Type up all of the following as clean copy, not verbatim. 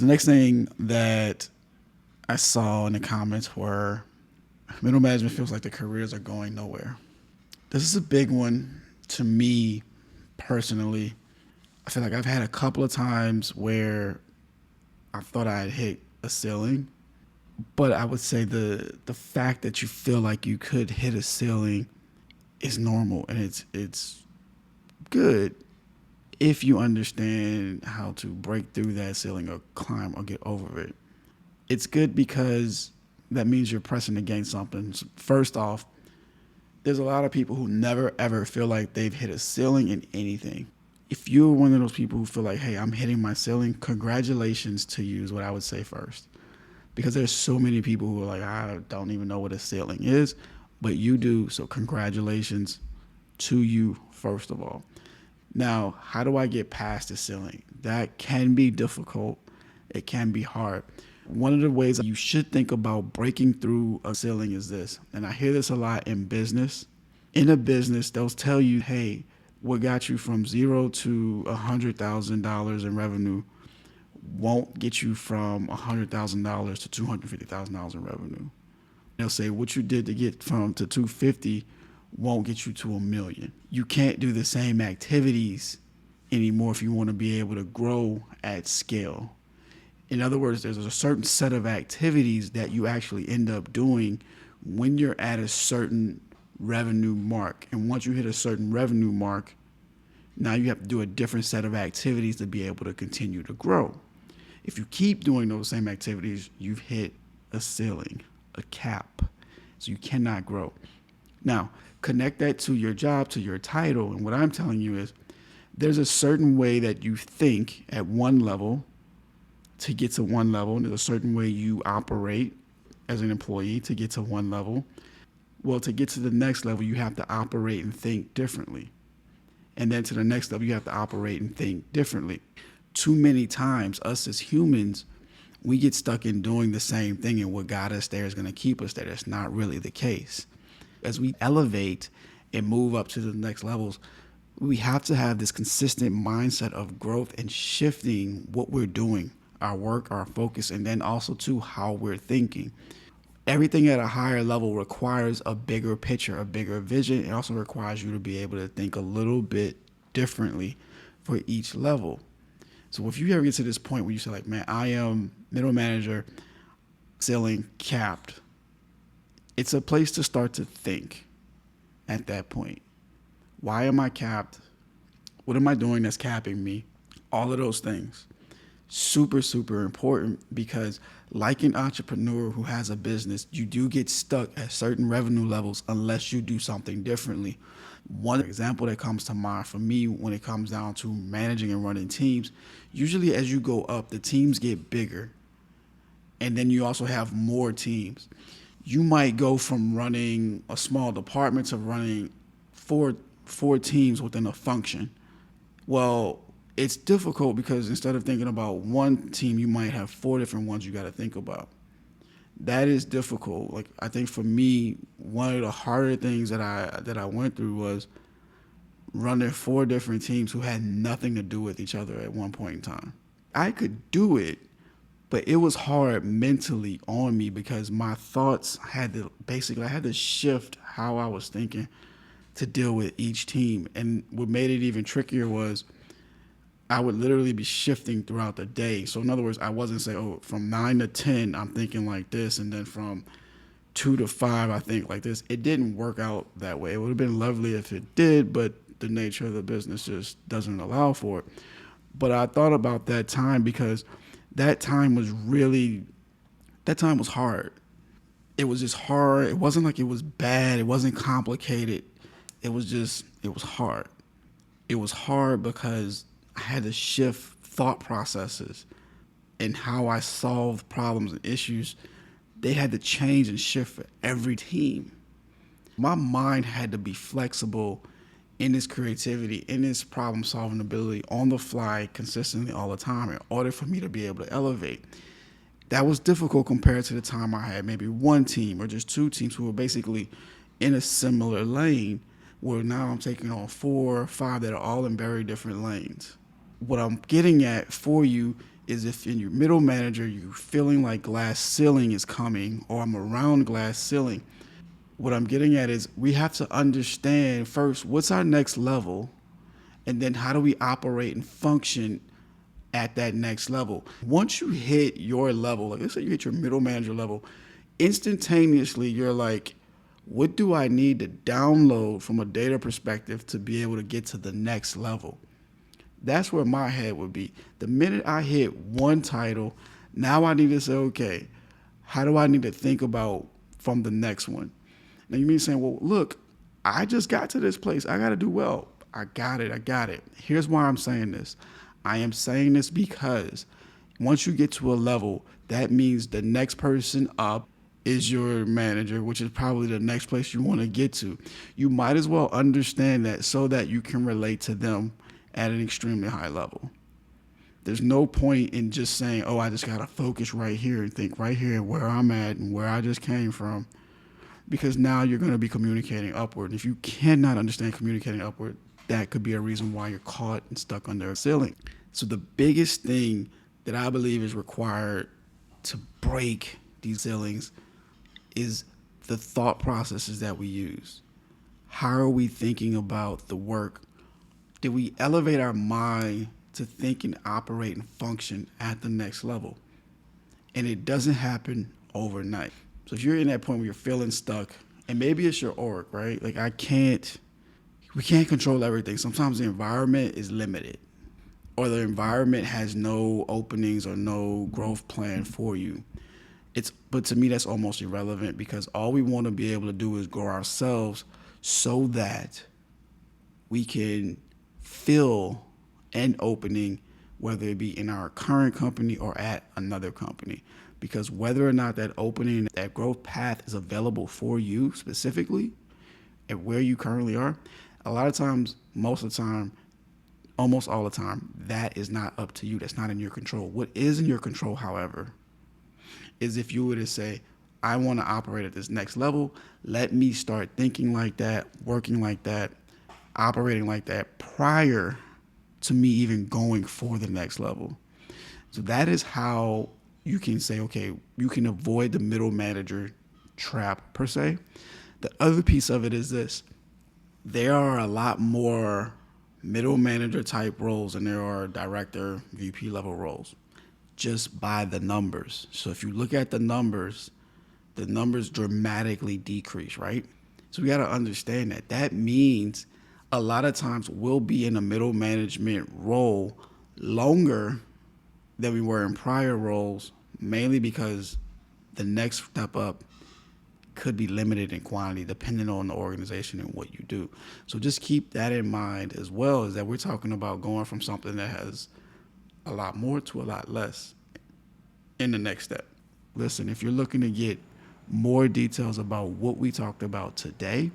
The next thing that I saw in the comments were middle management feels like the careers are going nowhere. This is a big one to me personally. I feel like I've had a couple of times where I thought I had hit a ceiling, but I would say the fact that you feel like you could hit a ceiling is normal, and it's good if you understand how to break through that ceiling or climb or get over it. It's good because that means you're pressing against something. First off, there's a lot of people who never ever feel like they've hit a ceiling in anything. If you're one of those people who feel like, hey, I'm hitting my ceiling, congratulations to you is what I would say first. Because there's so many people who are like, I don't even know what a ceiling is, but you do. So congratulations to you, first of all. Now, how do I get past the ceiling? That can be difficult. It can be hard. One of the ways you should think about breaking through a ceiling is this, and I hear this a lot in business. In a business, they'll tell you, hey, what got you from zero to $100,000 in revenue won't get you from $100,000 to $250,000 in revenue. They'll say what you did to get from to 250 won't get you to a million. You can't do the same activities anymore if you want to be able to grow at scale. In other words, there's a certain set of activities that you actually end up doing when you're at a certain revenue mark. And once you hit a certain revenue mark, now you have to do a different set of activities to be able to continue to grow. If you keep doing those same activities, you've hit a ceiling, a cap. So you cannot grow. Now, connect that to your job, to your title. And what I'm telling you is there's a certain way that you think at one level to get to one level, and there's a certain way you operate as an employee to get to one level. Well, to get to the next level, you have to operate and think differently. And then to the next level, you have to operate and think differently. Too many times, us as humans, we get stuck in doing the same thing, and what got us there is going to keep us there. That's not really the case. As we elevate and move up to the next levels, we have to have this consistent mindset of growth and shifting what we're doing, our work, our focus, and then also to how we're thinking. Everything at a higher level requires a bigger picture, a bigger vision. It also requires you to be able to think a little bit differently for each level. So if you ever get to this point where you say like, man, I am middle manager, ceiling capped, it's a place to start to think at that point. Why am I capped? What am I doing that's capping me? All of those things. Super, super important because like an entrepreneur who has a business, you do get stuck at certain revenue levels unless you do something differently. One example that comes to mind for me when it comes down to managing and running teams, usually as you go up, the teams get bigger and then you also have more teams. You might go from running a small department to running four teams within a function. Well, it's difficult because instead of thinking about one team, you might have four different ones you got to think about. That is difficult. Like I think for me, one of the harder things that I went through was running four different teams who had nothing to do with each other at one point in time. I could do it, but it was hard mentally on me because my thoughts had to basically I had to shift how I was thinking to deal with each team. And what made it even trickier was I would literally be shifting throughout the day. So in other words, I wasn't saying, oh, from 9 to 10, I'm thinking like this, and then from 2 to 5, I think like this. It didn't work out that way. It would have been lovely if it did, but the nature of the business just doesn't allow for it. But I thought about that time because that time was really, that time was hard. It was just hard. It wasn't like it was bad. It wasn't complicated. It was hard. It was hard because I had to shift thought processes and how I solved problems and issues. They had to change and shift for every team. My mind had to be flexible in its creativity, in its problem solving ability on the fly consistently all the time in order for me to be able to elevate. That was difficult compared to the time I had maybe one team or just two teams who were basically in a similar lane, where now I'm taking on 4 or 5 that are all in very different lanes. What I'm getting at for you is if in your middle manager, you're feeling like glass ceiling is coming or I'm around glass ceiling. What I'm getting at is we have to understand first what's our next level and then how do we operate and function at that next level. Once you hit your level, like let's say you hit your middle manager level, instantaneously you're like, what do I need to download from a data perspective to be able to get to the next level? That's where my head would be. The minute I hit one title, now I need to say, okay, how do I need to think about from the next one? Now you mean saying, well, look, I just got to this place. I got to do well. I got it. I got it. Here's why I'm saying this. I am saying this because once you get to a level, that means the next person up is your manager, which is probably the next place you want to get to. You might as well understand that so that you can relate to them at an extremely high level. There's no point in just saying, oh, I just got to focus right here and think right here where I'm at and where I just came from, because now you're going to be communicating upward. And if you cannot understand communicating upward, that could be a reason why you're caught and stuck under a ceiling. So the biggest thing that I believe is required to break these ceilings is the thought processes that we use. How are we thinking about the work? Did we elevate our mind to think and operate and function at the next level? And it doesn't happen overnight. So if you're in that point where you're feeling stuck, and maybe it's your org, right? Like we can't control everything. Sometimes the environment is limited, or the environment has no openings or no growth plan for you. But to me that's almost irrelevant, because all we want to be able to do is grow ourselves so that we can fill an opening, whether it be in our current company or at another company. Because whether or not that opening, that growth path is available for you specifically and where you currently are, a lot of times, most of the time, almost all the time, that is not up to you. That's not in your control. What is in your control, however, is if you were to say, I want to operate at this next level, let me start thinking like that, working like that, operating like that prior to me even going for the next level. So that is how you can say, okay, you can avoid the middle manager trap per se. The other piece of it is this. There are a lot more middle manager type roles than there are director, VP level roles, just by the numbers. So if you look at the numbers dramatically decrease, right? So we got to understand that. That means a lot of times we'll be in a middle management role longer than we were in prior roles, mainly because the next step up could be limited in quantity depending on the organization and what you do. So just keep that in mind as well, is that we're talking about going from something that has a lot more to a lot less in the next step. Listen, if you're looking to get more details about what we talked about today,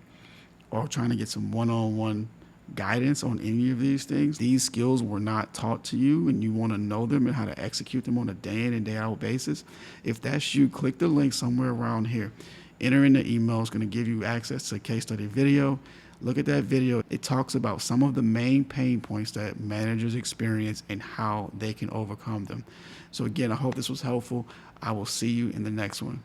or trying to get some one-on-one guidance on any of these things, these skills were not taught to you and you want to know them and how to execute them on a day in and day out basis, if that's you, click the link somewhere around here. Enter in the email. It's going to give you access to a case study video. Look at that video. It talks about some of the main pain points that managers experience and how they can overcome them. So again, I hope this was helpful. I will see you in the next one.